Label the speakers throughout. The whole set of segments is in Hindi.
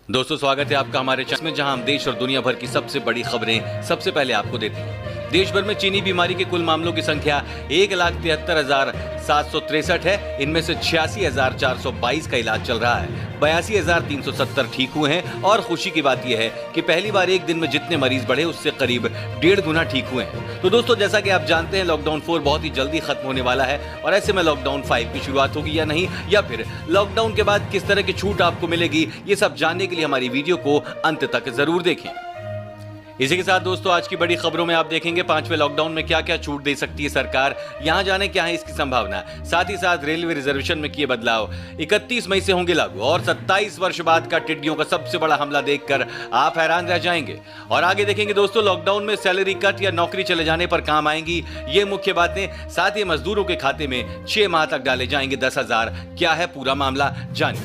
Speaker 1: दोस्तों स्वागत है आपका हमारे चैनल में, जहां हम देश और दुनिया भर की सबसे बड़ी खबरें सबसे पहले आपको देते हैं। देश भर में चीनी बीमारी के कुल मामलों की संख्या 1,73,763 है। इनमें से 86,422 का इलाज चल रहा है। 82,370 ठीक हुए हैं और खुशी की बात यह है कि पहली बार एक दिन में जितने मरीज बढ़े उससे करीब 1.5 गुना ठीक हुए हैं। तो दोस्तों, जैसा कि आप जानते हैं, लॉकडाउन 4 बहुत ही जल्दी खत्म होने वाला है और ऐसे में लॉकडाउन 5 की शुरुआत होगी या नहीं, या फिर लॉकडाउन के बाद किस तरह की छूट आपको मिलेगी, ये सब जानने के लिए हमारी वीडियो को अंत तक जरूर देखें। इसी के साथ दोस्तों, आज की बड़ी खबरों में आप देखेंगे 5वें लॉकडाउन में क्या क्या छूट दे सकती है सरकार, यहां जाने क्या है इसकी संभावना। साथ ही साथ रेलवे रिजर्वेशन में किए बदलाव 31 मई से होंगे लागू और 27 वर्ष बाद का टिड्डियों का सबसे बड़ा हमला देखकर आप हैरान रह जाएंगे। और आगे देखेंगे दोस्तों, लॉकडाउन में सैलरी कट या नौकरी चले जाने पर काम आएंगी ये मुख्य बातें। साथ ही मजदूरों के खाते में 6 माह तक डाले जाएंगे 10,000। क्या है पूरा मामला, जानिए।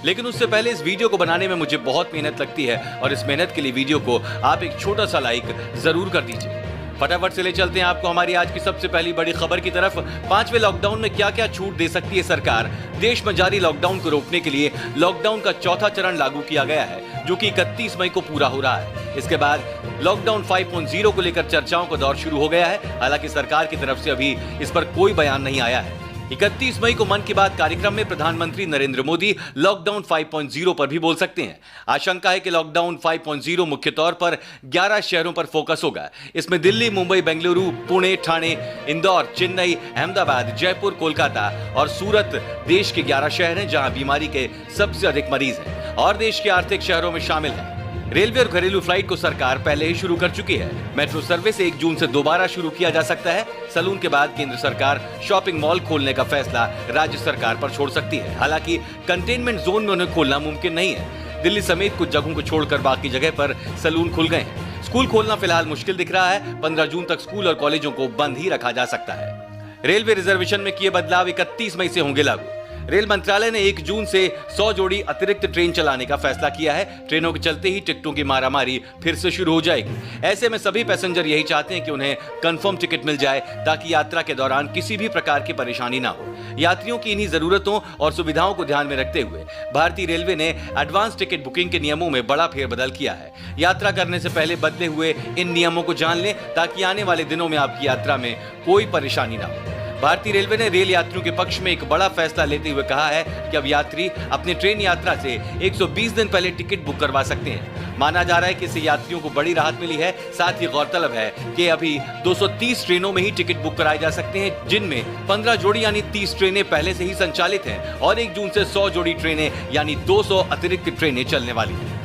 Speaker 1: लेकिन उससे पहले इस वीडियो को बनाने में मुझे बहुत मेहनत लगती है और इस मेहनत के लिए वीडियो को आप एक छोटा सा लाइक जरूर कर दीजिए। फटाफट से ले चलते हैं आपको हमारी आज की सबसे पहली बड़ी खबर की तरफ। 5वें लॉकडाउन में क्या क्या छूट दे सकती है सरकार। देश में जारी लॉकडाउन को रोकने के लिए लॉकडाउन का चौथा चरण लागू किया गया है, जो कि 31 मई को पूरा हो रहा है। इसके बाद लॉकडाउन 5.0 को लेकर चर्चाओं का दौर शुरू हो गया है। हालांकि सरकार की तरफ से अभी इस पर कोई बयान नहीं आया है। 31 मई को मन की बात कार्यक्रम में प्रधानमंत्री नरेंद्र मोदी लॉकडाउन 5.0 पर भी बोल सकते हैं। आशंका है कि लॉकडाउन 5.0 मुख्य तौर पर 11 शहरों पर फोकस होगा। इसमें दिल्ली, मुंबई, बेंगलुरु, पुणे, ठाणे, इंदौर, चेन्नई, अहमदाबाद, जयपुर, कोलकाता और सूरत देश के 11 शहर हैं जहां बीमारी के सबसे अधिक मरीज हैं और देश के आर्थिक शहरों में शामिल हैं। रेलवे और घरेलू फ्लाइट को सरकार पहले ही शुरू कर चुकी है। मेट्रो सर्विस 1 जून से दोबारा शुरू किया जा सकता है। सैलून के बाद केंद्र सरकार शॉपिंग मॉल खोलने का फैसला राज्य सरकार पर छोड़ सकती है। हालांकि कंटेनमेंट जोन में उन्हें खोलना मुमकिन नहीं है। दिल्ली समेत कुछ जगहों को छोड़कर बाकी जगह पर सैलून खुल गए हैं। स्कूल खोलना फिलहाल मुश्किल दिख रहा है। 15 जून तक स्कूल और कॉलेजों को बंद ही रखा जा सकता है। रेलवे रिजर्वेशन में किए बदलाव 31 मई से होंगे लागू। रेल मंत्रालय ने 1 जून से 100 जोड़ी अतिरिक्त ट्रेन चलाने का फैसला किया है। ट्रेनों के चलते ही टिकटों की मारामारी फिर से शुरू हो जाएगी। ऐसे में सभी पैसेंजर यही चाहते हैं कि उन्हें कंफर्म टिकट मिल जाए ताकि यात्रा के दौरान किसी भी प्रकार की परेशानी ना हो। यात्रियों की इन्हीं जरूरतों और सुविधाओं को ध्यान में रखते हुए भारतीय रेलवे ने एडवांस टिकट बुकिंग के नियमों में बड़ा फेरबदल किया है। यात्रा करने से पहले बदले हुए इन नियमों को जान लें ताकि आने वाले दिनों में आपकी यात्रा में कोई परेशानी ना हो। भारतीय रेलवे ने रेल यात्रियों के पक्ष में एक बड़ा फैसला लेते हुए कहा है कि अब यात्री अपने ट्रेन यात्रा से 120 दिन पहले टिकट बुक करवा सकते हैं। माना जा रहा है कि इससे यात्रियों को बड़ी राहत मिली है। साथ ही गौरतलब है कि अभी 230 ट्रेनों में ही टिकट बुक कराए जा सकते हैं, जिनमें 15 जोड़ी यानी 30 ट्रेनें पहले से ही संचालित हैं और 1 जून से 100 जोड़ी ट्रेनें यानी 200 अतिरिक्त ट्रेनें चलने वाली हैं।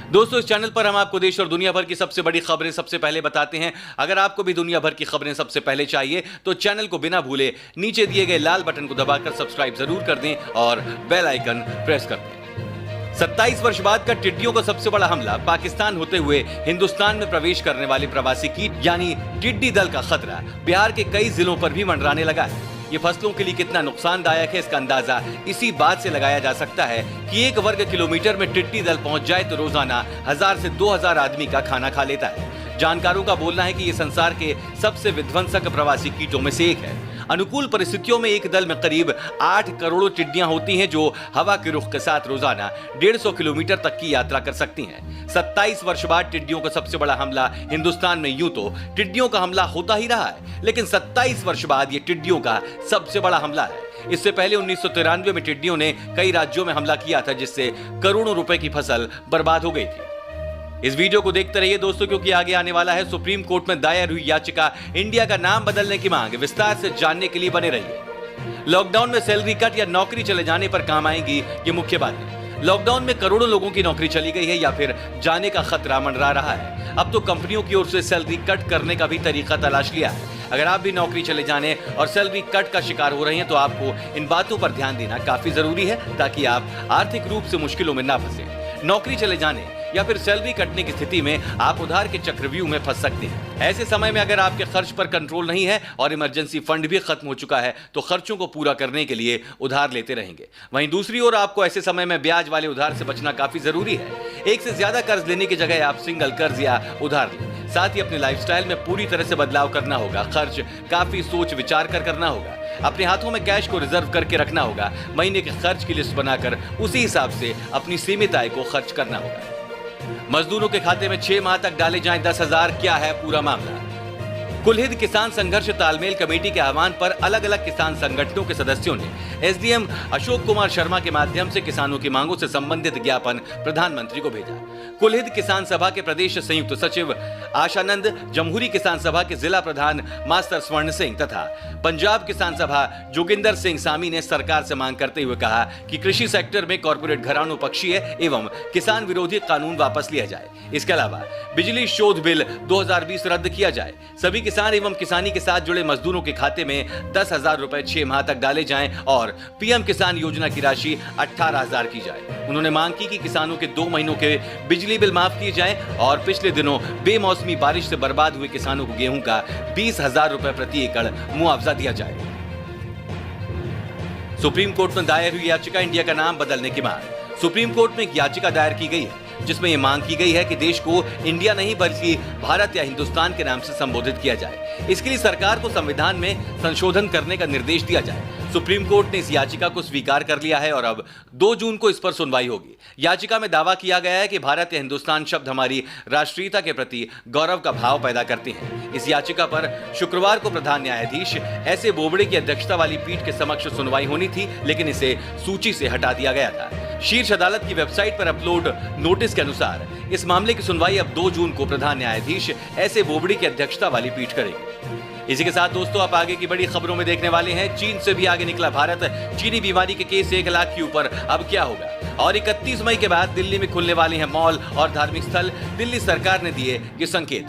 Speaker 1: दोस्तों, इस चैनल पर हम आपको देश और दुनिया भर की सबसे बड़ी खबरें सबसे पहले बताते हैं। अगर आपको भी दुनिया भर की खबरें सबसे पहले चाहिए तो चैनल को बिना भूले नीचे दिए गए लाल बटन को दबाकर सब्सक्राइब जरूर कर दें और बेल आइकन प्रेस कर दें। 27 वर्ष बाद का टिड्डियों का सबसे बड़ा हमला। पाकिस्तान होते हुए हिंदुस्तान में प्रवेश करने वाले प्रवासी कीट यानी टिड्डी दल का खतरा बिहार के कई जिलों पर भी मंडराने लगा है। ये फसलों के लिए कितना नुकसानदायक है, इसका अंदाजा इसी बात से लगाया जा सकता है कि 1 वर्ग किलोमीटर में टिड्डी दल पहुंच जाए तो रोजाना 1000 से 2000 आदमी का खाना खा लेता है। जानकारों का बोलना है कि ये संसार के सबसे विध्वंसक प्रवासी कीटों में से एक है। अनुकूल परिस्थितियों में एक दल में करीब 8 करोड़ टिड्डियां होती हैं जो हवा के रुख के साथ रोजाना 150 किलोमीटर तक की यात्रा कर सकती हैं। 27 वर्ष बाद टिड्डियों का सबसे बड़ा हमला हिंदुस्तान में। यूं तो टिड्डियों का हमला होता ही रहा है, लेकिन 27 वर्ष बाद ये टिड्डियों का सबसे बड़ा हमला है। इससे पहले 1993 में टिड्डियों ने कई राज्यों में हमला किया था, जिससे करोड़ों रुपए की फसल बर्बाद हो गई थी। इस वीडियो को देखते रहिए दोस्तों, क्योंकि आगे आने वाला है सुप्रीम कोर्ट में दायर हुई याचिका, इंडिया का नाम बदलने की मांग। विस्तार से जानने के लिए बने रहिए। लॉकडाउन में सैलरी कट या नौकरी चले जाने पर काम आएंगी ये मुख्य बात है। लॉकडाउन में करोड़ों लोगों की नौकरी चली गई है या फिर जाने का खतरा मंडरा रहा है। अब तो कंपनियों की ओर से सैलरी कट करने का भी तरीका तलाश लिया है। अगर आप भी नौकरी चले जाने और सैलरी कट का शिकार हो रहे हैं तो आपको इन बातों पर ध्यान देना काफी जरूरी है ताकि आप आर्थिक रूप से मुश्किलों में ना फंसे। नौकरी चले जाने या फिर सैलरी कटने की स्थिति में आप उधार के चक्रव्यूह में फंस सकते हैं। ऐसे समय में अगर आपके खर्च पर कंट्रोल नहीं है और इमरजेंसी फंड भी खत्म हो चुका है तो खर्चों को पूरा करने के लिए उधार लेते रहेंगे। वहीं दूसरी ओर आपको ऐसे समय में ब्याज वाले उधार से बचना काफी जरूरी है। एक से ज्यादा कर्ज लेने की जगह आप सिंगल कर्ज या उधार लें। साथ ही अपने लाइफस्टाइल में पूरी तरह से बदलाव करना होगा। खर्च काफी सोच विचार कर करना होगा। अपने हाथों में कैश को रिजर्व करके रखना होगा। महीने के खर्च की लिस्ट बनाकर उसी हिसाब से अपनी सीमित आय को खर्च करना होगा। मजदूरों के खाते में 6 माह तक डाले जाएं 10,000। क्या है पूरा मामला? कुलहित किसान संघर्ष तालमेल कमेटी के आह्वान पर अलग अलग किसान संगठनों के सदस्यों ने एसडीएम अशोक कुमार शर्मा के माध्यम से किसानों की मांगों से संबंधित ज्ञापन प्रधानमंत्री को भेजा। कुलहित किसान सभा के प्रदेश संयुक्त सचिव आशानंद, जमहूरी किसान सभा के जिला प्रधान मास्टर स्वर्ण सिंह तथा पंजाब किसान सभा जोगिंदर सिंह सामी ने सरकार से मांग करते हुए कहा कि कृषि सेक्टर में कॉर्पोरेट घरानों पक्षीय एवं किसान विरोधी कानून वापस लिया जाए। इसके अलावा बिजली शोध बिल 2020 रद्द किया जाए। सभी किसान एवं किसानी के साथ जुड़े मजदूरों के खाते में 10,000 रुपए 6 माह तक डाले जाएं और पीएम किसान योजना की राशि 18,000 की जाए। उन्होंने मांग की कि किसानों के 2 महीनों के बिजली बिल माफ किए जाएं और पिछले दिनों बेमौसमी बारिश से बर्बाद हुए किसानों को गेहूं का 20,000 रुपए प्रति एकड़ मुआवजा दिया जाए। सुप्रीम कोर्ट में दायर हुई याचिका इंडिया का नाम बदलने की मांग। सुप्रीम कोर्ट में एक याचिका दायर की गई है जिसमें यह मांग की गई है कि देश को इंडिया नहीं बल्कि भारत या हिंदुस्तान के नाम से संबोधित किया जाए। इसके लिए सरकार को संविधान में संशोधन करने का निर्देश दिया जाए। सुप्रीम कोर्ट ने इस याचिका को स्वीकार कर लिया है और अब 2 जून को इस पर सुनवाई होगी। याचिका में दावा किया गया है कि भारत या हिंदुस्तान शब्द हमारी राष्ट्रीयता के प्रति गौरव का भाव पैदा करते हैं। इस याचिका पर शुक्रवार को प्रधान न्यायाधीश एस ए बोबड़े की अध्यक्षता वाली पीठ के समक्ष सुनवाई होनी थी, लेकिन इसे सूची से हटा दिया गया था। शीर्ष अदालत की वेबसाइट पर अपलोड नोटिस के अनुसार इस मामले की सुनवाई अब 2 जून को प्रधान न्यायाधीश एस ए बोबड़े की अध्यक्षता वाली पीठ करेगी। इसी के साथ दोस्तों आप आगे की बड़ी खबरों में देखने वाले हैं, चीन से भी आगे निकला भारत। चीनी बीमारी के केस 1 लाख के ऊपर, अब क्या होगा? और 31 मई के बाद दिल्ली में खुलने वाले हैं मॉल और धार्मिक स्थल। दिल्ली सरकार ने दिए ये संकेत।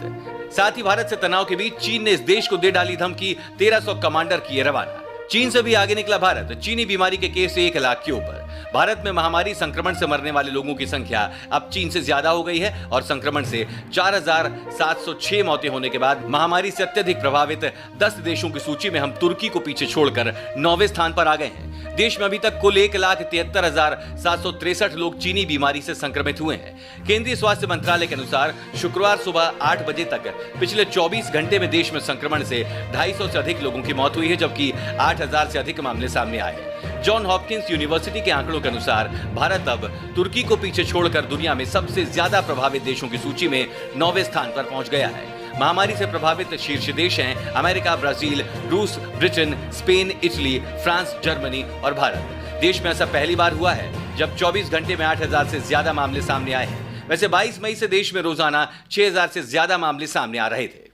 Speaker 1: साथ ही भारत से तनाव के बीच चीन ने इस देश को दे डाली धमकी, 1300 कमांडर किए रवाना। चीन से भी आगे निकला भारत। चीनी बीमारी के केस 1 लाख के ऊपर। भारत में महामारी संक्रमण से मरने वाले लोगों की संख्या अब चीन से ज्यादा हो गई है और संक्रमण से 4,706 मौतें होने के बाद महामारी से अत्यधिक प्रभावित 10 देशों की सूची में हम तुर्की को पीछे छोड़कर 9वें स्थान पर आ गए हैं। देश में अभी तक कुल 1,73,763 लोग चीनी बीमारी से संक्रमित हुए हैं। केंद्रीय स्वास्थ्य मंत्रालय के अनुसार शुक्रवार सुबह 8 बजे तक पिछले 24 घंटे में देश में संक्रमण से 250 से अधिक लोगों की मौत हुई है, जबकि 8,000 से अधिक मामले सामने आए हैं। जॉन हॉपकिंस यूनिवर्सिटी के आंकड़ों के अनुसार भारत अब तुर्की को पीछे छोड़कर दुनिया में सबसे ज्यादा प्रभावित देशों की सूची में 9वें स्थान पर पहुंच गया है। महामारी से प्रभावित शीर्ष देश हैं अमेरिका, ब्राजील, रूस, Britain, Spain, Italy, France, Germany और भारत। देश में ऐसा पहली बार हुआ है जब 24 घंटे में 8,000 से ज्यादा मामले सामने आए हैं। वैसे 22 मई से देश में रोजाना 6,000 से ज्यादा मामले सामने आ रहे थे।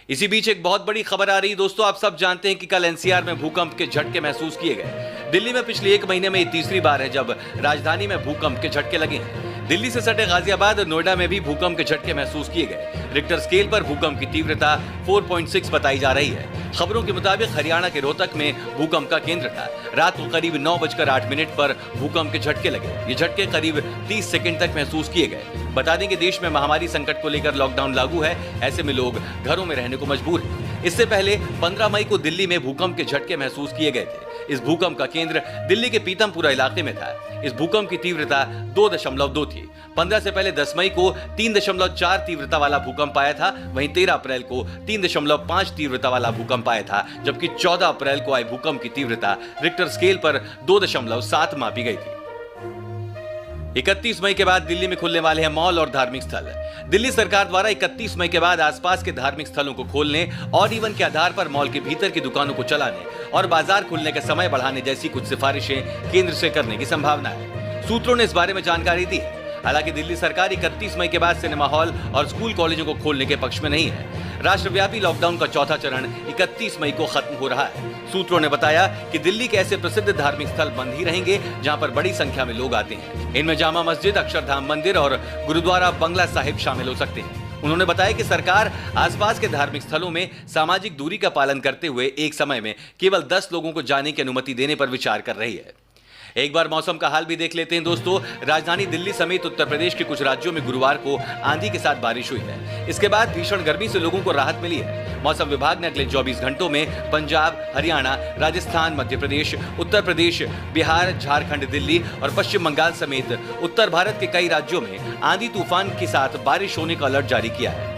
Speaker 1: इसी बीच एक बहुत बड़ी खबर आ रही दोस्तों, आप सब जानते हैं कि कल एनसीआर में भूकंप के झटके महसूस किए गए। दिल्ली में पिछले 1 महीने में ये तीसरी बार है जब राजधानी में भूकंप के झटके लगे हैं। दिल्ली से सटे गाजियाबाद और नोएडा में भी भूकंप के झटके महसूस किए गए। रिक्टर स्केल पर भूकंप की तीव्रता 4.6 बताई जा रही है। खबरों के मुताबिक हरियाणा के रोहतक में भूकंप का केंद्र था। रात को करीब 9:08 पर भूकंप के झटके लगे। ये झटके करीब 30 सेकंड तक महसूस किए गए। बता दें कि देश में महामारी संकट को लेकर लॉकडाउन लागू है, ऐसे में लोग घरों में रहने को मजबूर हैं। इससे पहले 15 मई को दिल्ली में भूकंप के झटके महसूस किए गए थे। इस भूकंप का केंद्र दिल्ली के पीतमपुरा इलाके में था। इस भूकंप की तीव्रता 2.2 थी। 15 से पहले 10 मई को 3.4 तीव्रता वाला भूकंप आया था। वहीं 13 अप्रैल को 3.5 तीव्रता वाला भूकंप आया था, जबकि 14 अप्रैल को आए भूकंप की तीव्रता रिक्टर स्केल पर 2.7 मापी गई थी। 31 मई के बाद दिल्ली में खुलने वाले हैं मॉल और धार्मिक स्थल। दिल्ली सरकार द्वारा 31 मई के बाद आसपास के धार्मिक स्थलों को खोलने और इवन के आधार पर मॉल के भीतर की दुकानों को चलाने और बाजार खुलने का समय बढ़ाने जैसी कुछ सिफारिशें केंद्र से करने की संभावना है। सूत्रों ने इस बारे में जानकारी दी है। हालांकि दिल्ली सरकार 31 मई के बाद सिनेमा हॉल और स्कूल कॉलेजों को खोलने के पक्ष में नहीं है। राष्ट्रव्यापी लॉकडाउन का चौथा चरण 31 मई को खत्म हो रहा है। सूत्रों ने बताया कि दिल्ली के ऐसे प्रसिद्ध धार्मिक स्थल बंद ही रहेंगे जहां पर बड़ी संख्या में लोग आते हैं। इनमें जामा मस्जिद, अक्षरधाम मंदिर और गुरुद्वारा बंगला साहिब शामिल हो सकते हैं। उन्होंने बताया कि सरकार आसपास के धार्मिक स्थलों में सामाजिक दूरी का पालन करते हुए एक समय में केवल 10 लोगों को जाने की अनुमति देने पर विचार कर रही है। एक बार मौसम का हाल भी देख लेते हैं दोस्तों। राजधानी दिल्ली समेत उत्तर प्रदेश के कुछ राज्यों में गुरुवार को आंधी के साथ बारिश हुई है। इसके बाद भीषण गर्मी से लोगों को राहत मिली है। मौसम विभाग ने अगले 24 घंटों में पंजाब, हरियाणा, राजस्थान, मध्य प्रदेश, उत्तर प्रदेश, बिहार, झारखंड, दिल्ली और पश्चिम बंगाल समेत उत्तर भारत के कई राज्यों में आंधी तूफान के साथ बारिश होने का अलर्ट जारी किया है।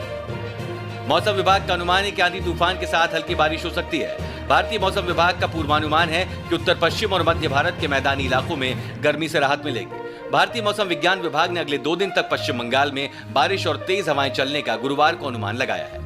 Speaker 1: मौसम विभाग का अनुमान है कि आंधी तूफान के साथ हल्की बारिश हो सकती है। भारतीय मौसम विभाग का पूर्वानुमान है कि उत्तर पश्चिम और मध्य भारत के मैदानी इलाकों में गर्मी से राहत मिलेगी। भारतीय मौसम विज्ञान विभाग ने अगले 2 दिन तक पश्चिम बंगाल में बारिश और तेज हवाएं चलने का गुरुवार को अनुमान लगाया है।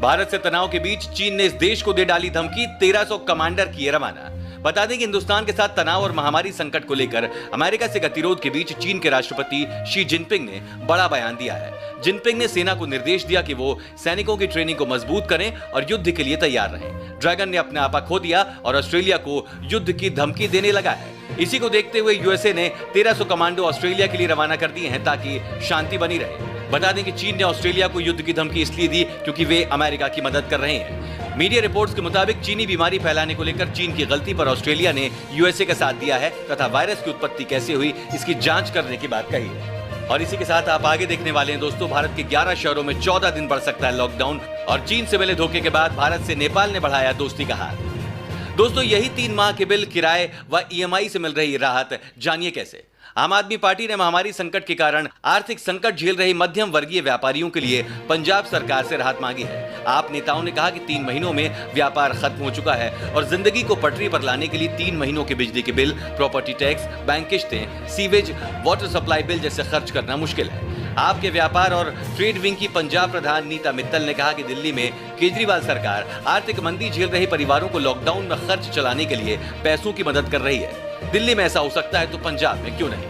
Speaker 1: भारत से तनाव के बीच चीन ने इस देश को दे डाली धमकी, 1300 कमांडर किए रवाना। बता दें कि हिंदुस्तान के साथ तनाव और महामारी संकट को लेकर अमेरिका से गतिरोध के बीच चीन के राष्ट्रपति शी जिनपिंग ने बड़ा बयान दिया है। जिनपिंग ने सेना को निर्देश दिया कि वो सैनिकों की ट्रेनिंग को मजबूत करें और युद्ध के लिए तैयार रहें। ड्रैगन ने अपने आपा खो दिया और ऑस्ट्रेलिया को युद्ध की धमकी देने लगा है। इसी को देखते हुए यूएसए ने 1300 कमांडो ऑस्ट्रेलिया के लिए रवाना कर दिए हैं ताकि शांति बनी रहे। बता दें कि चीन ने ऑस्ट्रेलिया को युद्ध की धमकी इसलिए दी क्योंकि वे अमेरिका की मदद कर रहे हैं। मीडिया रिपोर्ट्स के मुताबिक चीनी बीमारी फैलाने को लेकर चीन की गलती पर ऑस्ट्रेलिया ने यूएसए का साथ दिया है तथा वायरस की उत्पत्ति कैसे हुई इसकी जांच करने की बात कही है। और इसी के साथ आप आगे देखने वाले हैं दोस्तों, भारत के 11 शहरों में 14 दिन बढ़ सकता है लॉकडाउन और चीन से मिले धोखे के बाद भारत से नेपाल ने बढ़ाया दोस्ती का हाथ। दोस्तों, यही 3 माह के बिल, किराए व ईएमआई से मिल रही राहत, जानिए कैसे। आम आदमी पार्टी ने महामारी संकट के कारण आर्थिक संकट झेल रही मध्यम वर्गीय व्यापारियों के लिए पंजाब सरकार से राहत मांगी है। आप नेताओं ने कहा कि 3 महीनों में व्यापार खत्म हो चुका है और जिंदगी को पटरी पर लाने के लिए 3 महीनों के बिजली के बिल, प्रॉपर्टी टैक्स, बैंक किश्तें, सीवेज, वाटर सप्लाई बिल जैसे खर्च करना मुश्किल है। आपके व्यापार और ट्रेड विंग की पंजाब प्रधान नीता मित्तल ने कहा कि दिल्ली में केजरीवाल सरकार आर्थिक मंदी झेल रहे परिवारों को लॉकडाउन में खर्च चलाने के लिए पैसों की मदद कर रही है। दिल्ली में ऐसा हो सकता है तो पंजाब में क्यों नहीं।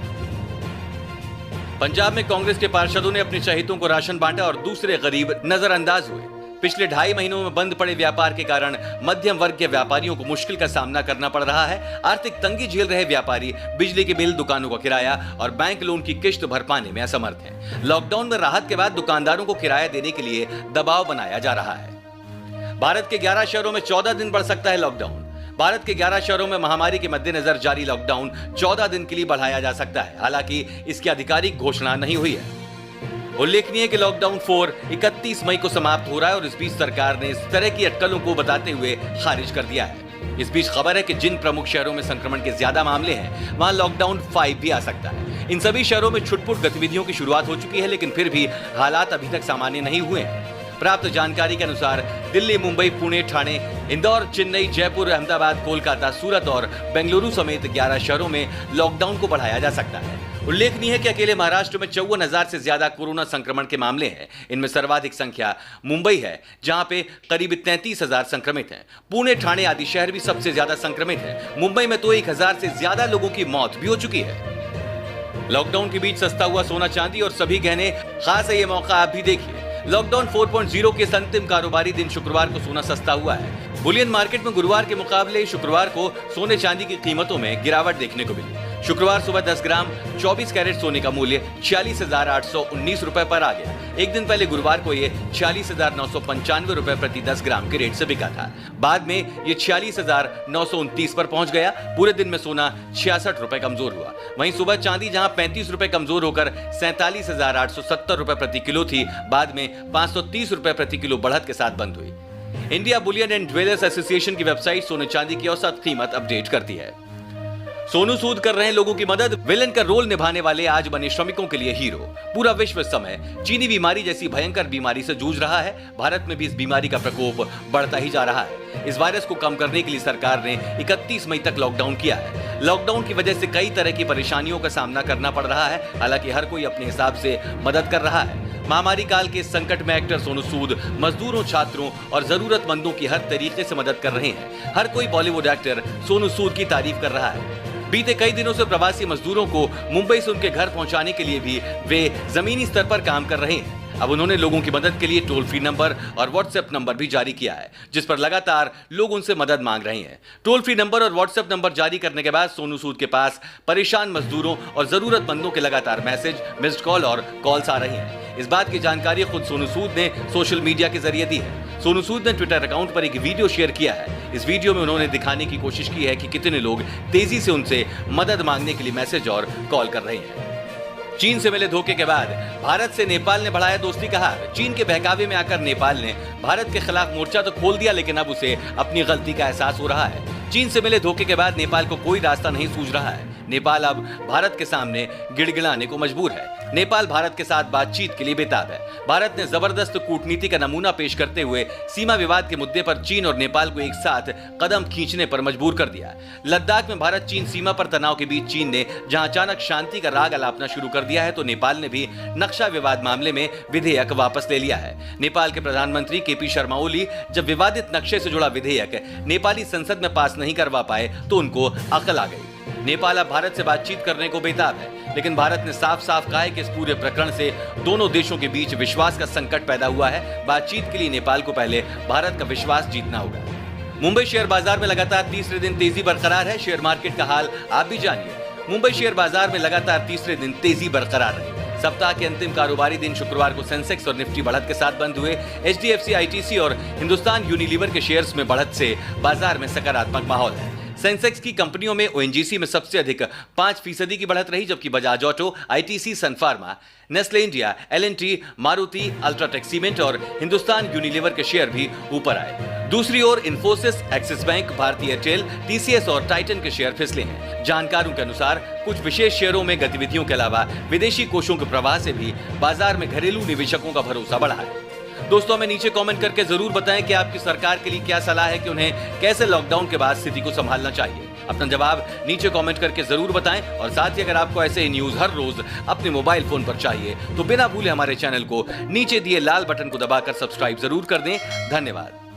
Speaker 1: पंजाब में कांग्रेस के पार्षदों ने अपने चहेतों को राशन बांटा और दूसरे गरीब नजरअंदाज हुए। पिछले 2.5 महीनों में बंद पड़े व्यापार के कारण मध्यम वर्ग के व्यापारियों को मुश्किल का सामना करना पड़ रहा है। आर्थिक तंगी झेल रहे व्यापारी बिजली के बिल, दुकानों का किराया और बैंक लोन की किश्त भर पाने में असमर्थ हैं। लॉकडाउन में राहत के बाद दुकानदारों को किराया देने के लिए दबाव बनाया जा रहा है। भारत के 11 शहरों में 14 दिन बढ़ सकता है लॉकडाउन। भारत के 11 शहरों में महामारी के मद्देनजर जारी लॉकडाउन 14 दिन के लिए बढ़ाया जा सकता है। हालांकि इसकी आधिकारिक घोषणा नहीं हुई है। उल्लेखनीय है कि लॉकडाउन 4 31 मई को समाप्त हो रहा है और इस बीच सरकार ने इस तरह की अटकलों को बताते हुए खारिज कर दिया है। इस बीच खबर है कि जिन प्रमुख शहरों में संक्रमण के ज्यादा मामले हैं वहां लॉकडाउन 5 भी आ सकता है। इन सभी शहरों में छुटपुट गतिविधियों की शुरुआत हो चुकी है, लेकिन फिर भी हालात अभी तक सामान्य नहीं हुए हैं। प्राप्त जानकारी के अनुसार दिल्ली, मुंबई, पुणे, ठाणे, इंदौर, चेन्नई, जयपुर, अहमदाबाद, कोलकाता, सूरत और बेंगलुरु समेत 11 शहरों में लॉकडाउन को बढ़ाया जा सकता है। उल्लेखनीय है कि अकेले महाराष्ट्र में 54,000 से ज्यादा कोरोना संक्रमण के मामले हैं। इनमें सर्वाधिक संख्या मुंबई है, जहां पे करीब 33,000 संक्रमित हैं। पुणे, ठाणे आदि शहर भी सबसे ज्यादा संक्रमित हैं। मुंबई में तो 1,000 से ज्यादा लोगों की मौत भी हो चुकी है। लॉकडाउन के बीच सस्ता हुआ सोना चांदी और सभी गहने, खास है ये मौका आप भी देखिए। लॉकडाउन 4.0 के अंतिम कारोबारी दिन शुक्रवार को सोना सस्ता हुआ है। बुलियन मार्केट में गुरुवार के मुकाबले शुक्रवार को सोने चांदी की कीमतों में गिरावट देखने को मिली। शुक्रवार सुबह 10 ग्राम 24 कैरेट सोने का मूल्य 46,819 रुपए पर आ गया। एक दिन पहले गुरुवार को ये 46,995 रुपए प्रति 10 ग्राम के रेट से बिका था। बाद में ये 46,929 पर पहुंच गया। पूरे दिन में सोना 66 रुपए कमजोर हुआ। वहीं सुबह चांदी जहां 35 रुपए कमजोर होकर 47,870 रुपए प्रति किलो थी, बाद में 530 रुपए प्रति किलो बढ़त के साथ बंद हुई। India Boolean and jewellers association की वेबसाइट सोने चांदी की औसत कीमत अपडेट करती है। सोनू सूद कर रहे हैं लोगों की मदद, विलन का रोल निभाने वाले आज बने श्रमिकों के लिए हीरो। पूरा विश्व इस समय चीनी बीमारी जैसी भयंकर बीमारी से जूझ रहा है। भारत में भी इस बीमारी का प्रकोप बढ़ता ही जा रहा है। इस वायरस को कम करने के लिए सरकार ने 31 मई तक लॉकडाउन किया है। लॉकडाउन की वजह से कई तरह की परेशानियों का सामना करना पड़ रहा है। हालांकि हर कोई अपने हिसाब से मदद कर रहा है। महामारी काल के संकट में एक्टर सोनू सूद मजदूरों, छात्रों और जरूरतमंदों की हर तरीके से मदद कर रहे हैं। हर कोई बॉलीवुड एक्टर सोनू सूद की तारीफ कर रहा है। बीते कई दिनों से प्रवासी मजदूरों को मुंबई से उनके घर पहुंचाने के लिए भी वे जमीनी स्तर पर काम कर रहे हैं। अब उन्होंने लोगों की मदद के लिए टोल फ्री नंबर और व्हाट्सएप नंबर भी जारी किया है, जिस पर लगातार लोग उनसे मदद मांग रहे हैं। टोल फ्री नंबर और व्हाट्सएप नंबर जारी करने के बाद सोनू सूद के पास परेशान मजदूरों और जरूरतमंदों के लगातार मैसेज, मिस्ड कॉल और कॉल्स आ रही हैं। इस बात की जानकारी खुद सोनू सूद ने सोशल मीडिया के जरिए दी है। सोनू सूद ने ट्विटर अकाउंट पर एक वीडियो शेयर किया है। इस वीडियो में उन्होंने दिखाने की कोशिश की है कि कितने लोग तेजी से उनसे मदद मांगने के लिए मैसेज और कॉल कर रहे हैं। चीन से मिले धोखे के बाद भारत से नेपाल ने बढ़ाया दोस्ती का हाथ। चीन के बहकावे में आकर नेपाल ने भारत के खिलाफ मोर्चा तो खोल दिया, लेकिन अब उसे अपनी गलती का एहसास हो रहा है। चीन से मिले धोखे के बाद नेपाल को कोई रास्ता नहीं सूझ रहा है। नेपाल अब भारत के सामने गिड़गिड़ाने को मजबूर है। नेपाल भारत के साथ बातचीत के लिए बेताब है। भारत ने जबरदस्त कूटनीति का नमूना पेश करते हुए सीमा विवाद के मुद्दे पर चीन और नेपाल को एक साथ कदम खींचने पर मजबूर कर दिया। लद्दाख में भारत चीन सीमा पर तनाव के बीच चीन ने जहां अचानक शांति का राग अलापना शुरू कर दिया है, तो नेपाल ने भी नक्शा विवाद मामले में विधेयक वापस ले लिया है। नेपाल के प्रधानमंत्री केपी शर्मा ओली जब विवादित नक्शे से जुड़ा विधेयक नेपाली संसद में पास नहीं करवा पाए तो उनको अकल आ गई। नेपाल अब भारत से बातचीत करने को बेताब है, लेकिन भारत ने साफ साफ कहा है कि इस पूरे प्रकरण से दोनों देशों के बीच विश्वास का संकट पैदा हुआ है। बातचीत के लिए नेपाल को पहले भारत का विश्वास जीतना होगा। मुंबई शेयर बाजार में लगातार तीसरे दिन तेजी बरकरार है। शेयर मार्केट का हाल आप भी जानिए। मुंबई शेयर बाजार में लगातार तीसरे दिन तेजी बरकरार रही। सप्ताह के अंतिम कारोबारी दिन शुक्रवार को सेंसेक्स और निफ्टी बढ़त के साथ बंद हुए। एचडीएफसी, आईटीसी और हिंदुस्तान यूनिलीवर के शेयर्स में बढ़त से बाजार में सकारात्मक माहौल है। सेंसेक्स की कंपनियों में ओएनजीसी में सबसे अधिक 5% की बढ़त रही, जबकि Bajaj auto, ITC, Sun Pharma, Nestle India, L and T, Maruti, UltraTech Cement और हिंदुस्तान यूनिलीवर के शेयर भी ऊपर आए। दूसरी ओर Infosys, Axis Bank, Bharti Airtel, TCS और टाइटन के शेयर फिसले हैं। जानकारों के अनुसार कुछ विशेष शेयरों में गतिविधियों के अलावा विदेशी कोषों के प्रवाह से भी बाजार में घरेलू निवेशकों का भरोसा बढ़ा है। दोस्तों, हमें नीचे कमेंट करके जरूर बताएं कि आपकी सरकार के लिए क्या सलाह है कि उन्हें कैसे लॉकडाउन के बाद स्थिति को संभालना चाहिए। अपना जवाब नीचे कमेंट करके जरूर बताएं और साथ ही अगर आपको ऐसे ही न्यूज हर रोज अपने मोबाइल फोन पर चाहिए तो बिना भूले हमारे चैनल को नीचे दिए लाल बटन को दबाकर सब्सक्राइब जरूर कर दें। धन्यवाद।